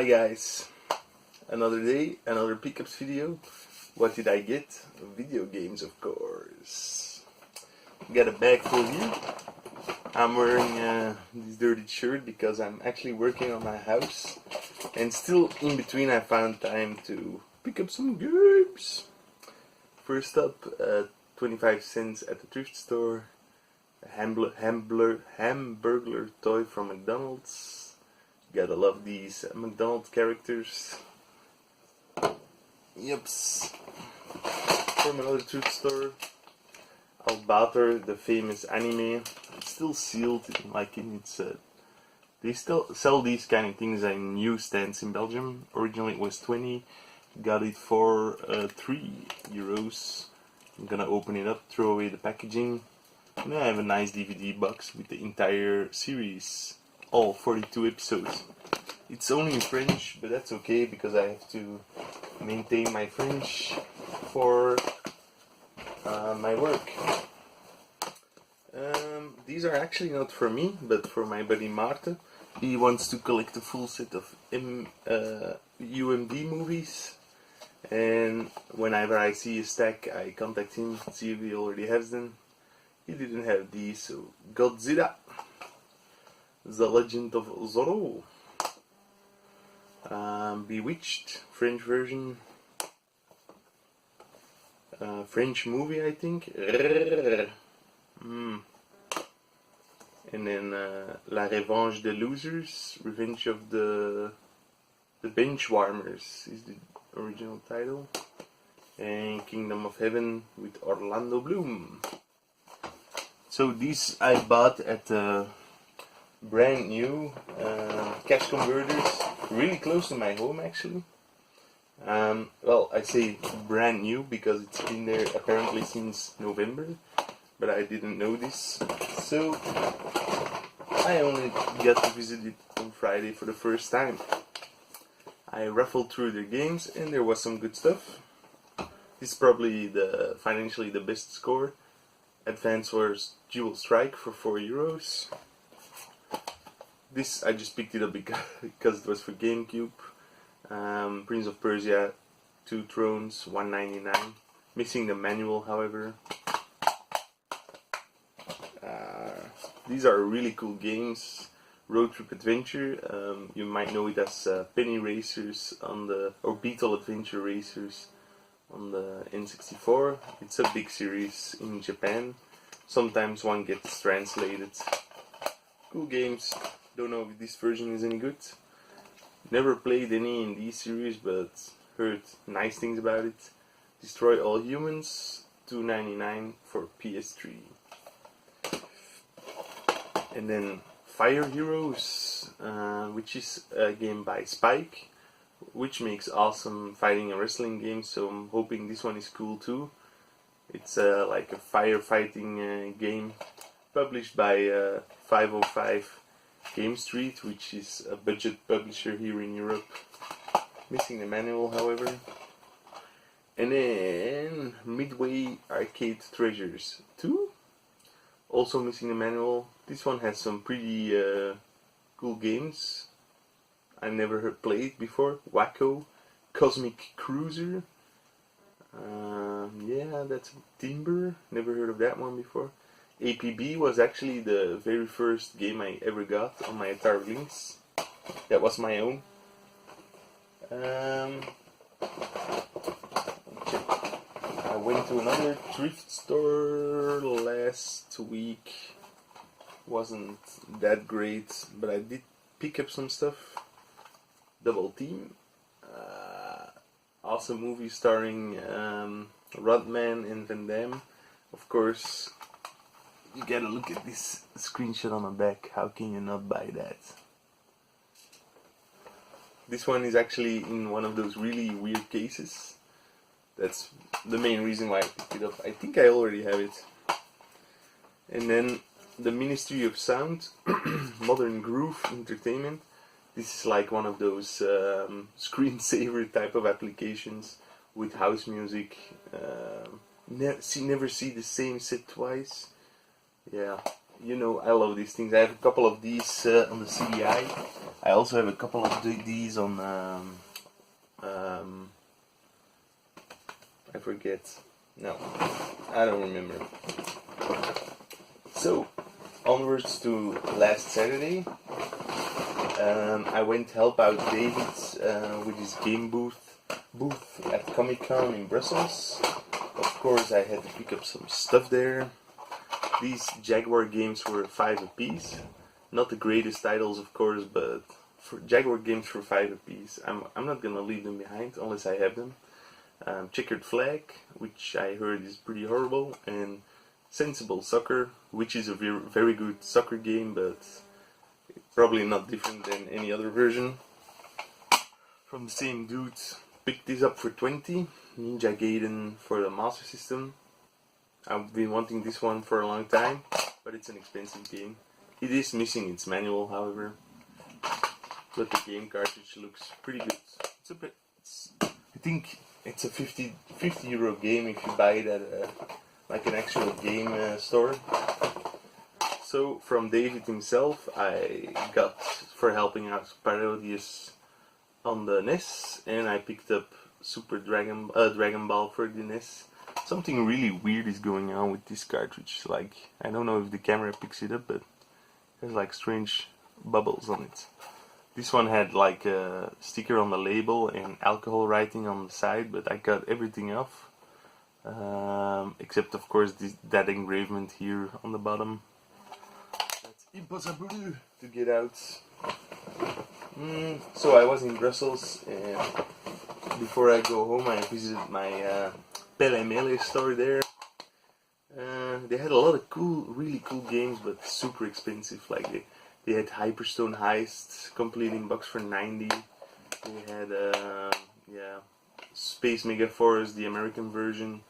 Hi guys, another day, another pickups video. What did I get? Video games, of course. Got a bag full here. I'm wearing this dirty shirt because I'm actually working on my house, and still in between I found time to pick up some games. First up, 25 cents at the thrift store, a hamburglar toy from McDonald's. Gotta love these McDonald's characters. Yups. From another thrift store, Albator, the famous anime. It's still sealed, like in its. They still sell these kind of things in newsstands in Belgium. Originally it was 20. Got it for €3. I'm gonna open it up, throw away the packaging. And I have a nice DVD box with the entire series. All 42 episodes. It's only in French, but that's okay because I have to maintain my French for my work. These are actually not for me, but for my buddy Maarten. He wants to collect a full set of UMD movies, and whenever I see a stack, I contact him, see if he already has them. He didn't have these, so Godzilla, The Legend of Zorro, Bewitched, French version, French movie I think, and then La Revanche des Losers, Revenge of the Benchwarmers is the original title, and Kingdom of Heaven with Orlando Bloom. So these I bought at brand new cash converters, really close to my home actually. Well, I say brand new because it's been there apparently since November, but I didn't know this, so I only got to visit it on Friday for the first time. I raffled through their games and there was some good stuff. This is probably financially the best score. Advance Wars Dual Strike for €4. This I just picked it up because it was for GameCube. Prince of Persia, 2 Thrones, $1.99. Missing the manual, however. These are really cool games. Road Trip Adventure. You might know it as Penny Racers or Beetle Adventure Racers on the N64. It's a big series in Japan. Sometimes one gets translated. Cool games. Don't know if this version is any good. Never played any in this series, but heard nice things about it. Destroy All Humans, $2.99 for PS3. And then Fire Heroes, which is a game by Spike, which makes awesome fighting and wrestling games, so I'm hoping this one is cool too. It's like a firefighting game published by 505 Game Street, which is a budget publisher here in Europe. Missing the manual, however. And then Midway Arcade Treasures 2, also missing the manual. This one has some pretty cool games I never played before. Wacko, Cosmic Cruiser. Yeah, that's Timber. Never heard of that one before. APB was actually the very first game I ever got on my Atari Lynx. That was my own. I went to another thrift store last week. Wasn't that great, but I did pick up some stuff. Double Team. Awesome movie starring Rodman and Van Damme. Of course, you gotta look at this screenshot on the back. How can you not buy that? This one is actually in one of those really weird cases. That's the main reason why I picked it up. I think I already have it. And then the Ministry of Sound, Modern Groove Entertainment. This is like one of those screensaver type of applications with house music. Never see the same set twice. Yeah, you know, I love these things. I have a couple of these on the CDI. I also have a couple of these on, I forget. No, I don't remember. So, onwards to last Saturday. I went to help out David with his game booth at Comicon in Brussels. Of course, I had to pick up some stuff there. These Jaguar games were 5 apiece. Not the greatest titles, of course, but for Jaguar games for 5 apiece, I'm not gonna leave them behind unless I have them. Checkered Flag, which I heard is pretty horrible, and Sensible Soccer, which is a very good soccer game, but probably not different than any other version. From the same dude, picked this up for 20. Ninja Gaiden for the Master System. I've been wanting this one for a long time, but it's an expensive game. It is missing its manual, however, but the game cartridge looks pretty good. I think it's a 50 euro game if you buy it at like an actual game store. So from David himself, I got for helping out Parodius on the NES, and I picked up Super Dragon Ball for the NES. Something really weird is going on with this cartridge. Like, I don't know if the camera picks it up, but there's like strange bubbles on it. This one had like a sticker on the label and alcohol writing on the side, but I got everything off. Except of course that engravement here on the bottom. That's impossible to get out. So I was in Brussels, and before I go home I visited my Pelle Mele store there. They had a lot of really cool games, but super expensive. Like they had Hyperstone Heist, complete in box for 90. They had Space Megaforce, the American version,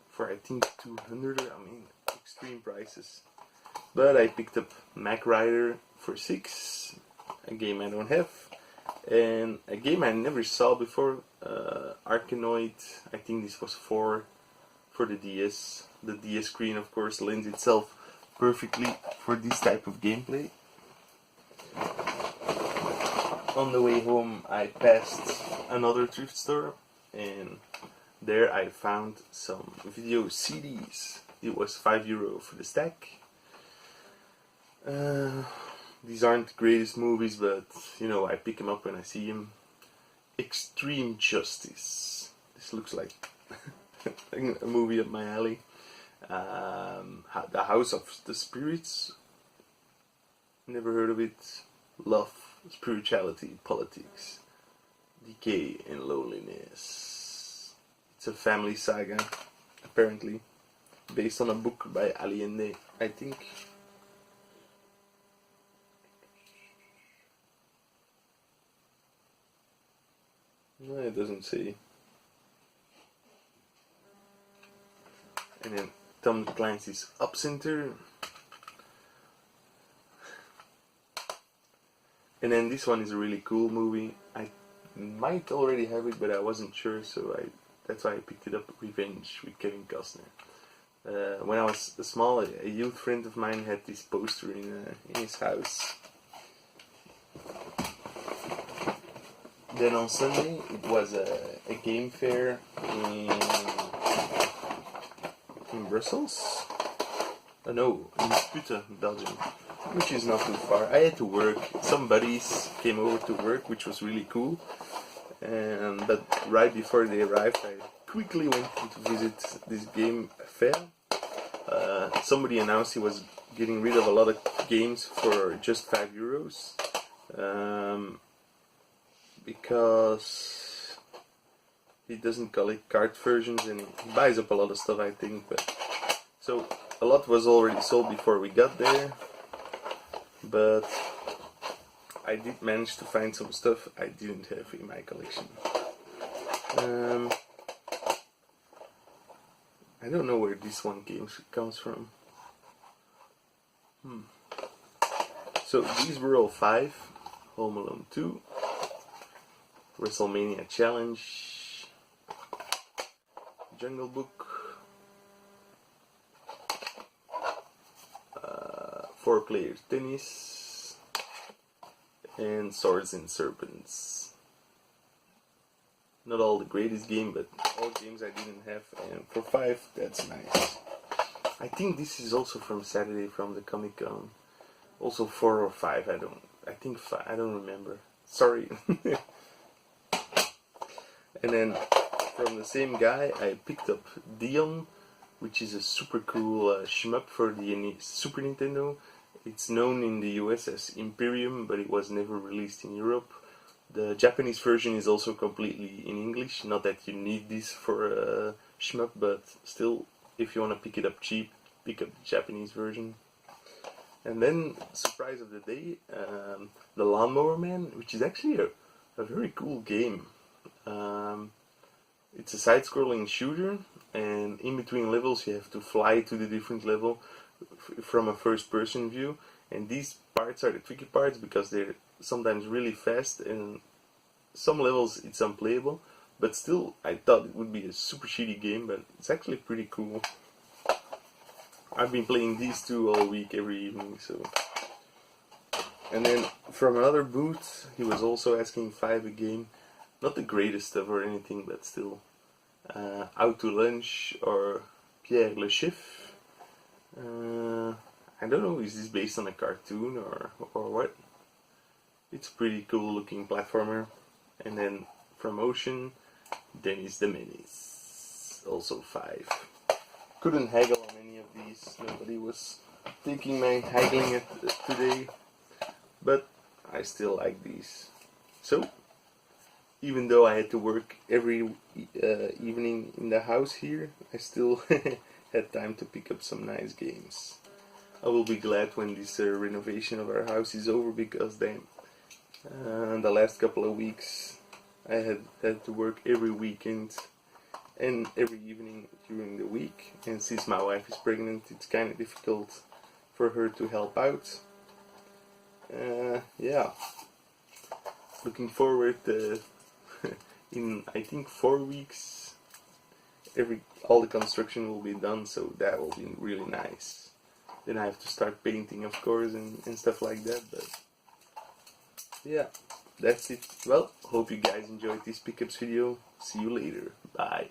for I think 200. I mean, extreme prices. But I picked up Mac Rider for 6, a game I don't have, and a game I never saw before, Arkanoid. I think this was 4 for the DS. The DS screen, of course, lends itself perfectly for this type of gameplay. On the way home I passed another thrift store, and there I found some video CDs. It was €5 for the stack. These aren't the greatest movies, but you know, I pick them up when I see them. Extreme Justice. This looks like a movie up my alley. The House of the Spirits. Never heard of it. Love, Spirituality, Politics, Decay and Loneliness. It's a family saga, apparently, based on a book by Allende, I think. No, it doesn't say. And then Tom Clancy's Absinthe. And then this one is a really cool movie. I might already have it, but I wasn't sure, so that's why I picked it up. Revenge with Kevin Costner. When I was small, a youth friend of mine had this poster in his house. Then on Sunday, it was a game fair in Brussels. No, in Putte Belgium, which is not too far. I had to work. Some buddies came over to work, which was really cool. But right before they arrived, I quickly went to visit this game fair. Somebody announced he was getting rid of a lot of games for just €5. Because he doesn't collect card versions and he buys up a lot of stuff, I think. But so a lot was already sold before we got there, but I did manage to find some stuff I didn't have in my collection. I don't know where this one comes from. So these were all 5. Home Alone 2, WrestleMania Challenge, Jungle Book, 4-player tennis, and Swords and Serpents. Not all the greatest game, but all games I didn't have, and for 5, that's nice. I think this is also from Saturday from the comicon. Also 4 or 5, I think 5, I don't remember. Sorry. And then from the same guy I picked up Dion, which is a super cool shmup for the Super Nintendo. It's known in the US as Imperium, but it was never released in Europe. The Japanese version is also completely in English. Not that you need this for a shmup, but still, if you want to pick it up cheap, pick up the Japanese version. And then, surprise of the day, the Lawnmower Man, which is actually a very cool game. It's a side-scrolling shooter, and in between levels you have to fly to the different level from a first-person view. And these parts are the tricky parts because they're sometimes really fast, and some levels it's unplayable. But still, I thought it would be a super shitty game, but it's actually pretty cool. I've been playing these two all week, every evening, so. And then from another booth, he was also asking 5 a game. Not the greatest stuff or anything, but still. Out to Lunch or Pierre le Chef. I don't know, is this based on a cartoon or what? It's a pretty cool looking platformer. And then from Ocean, Dennis the Menace. Also 5. Couldn't haggle on any of these. Nobody was taking my haggling today. But I still like these. So, even though I had to work every evening in the house here, I still had time to pick up some nice games. I will be glad when this renovation of our house is over, because then the last couple of weeks I had to work every weekend and every evening during the week, and since my wife is pregnant, it's kind of difficult for her to help out. Yeah, looking forward in I think 4 weeks all the construction will be done, so that will be really nice. Then I have to start painting, of course, and stuff like that, but yeah, that's it. Well, hope you guys enjoyed this pickups video. See you later. Bye.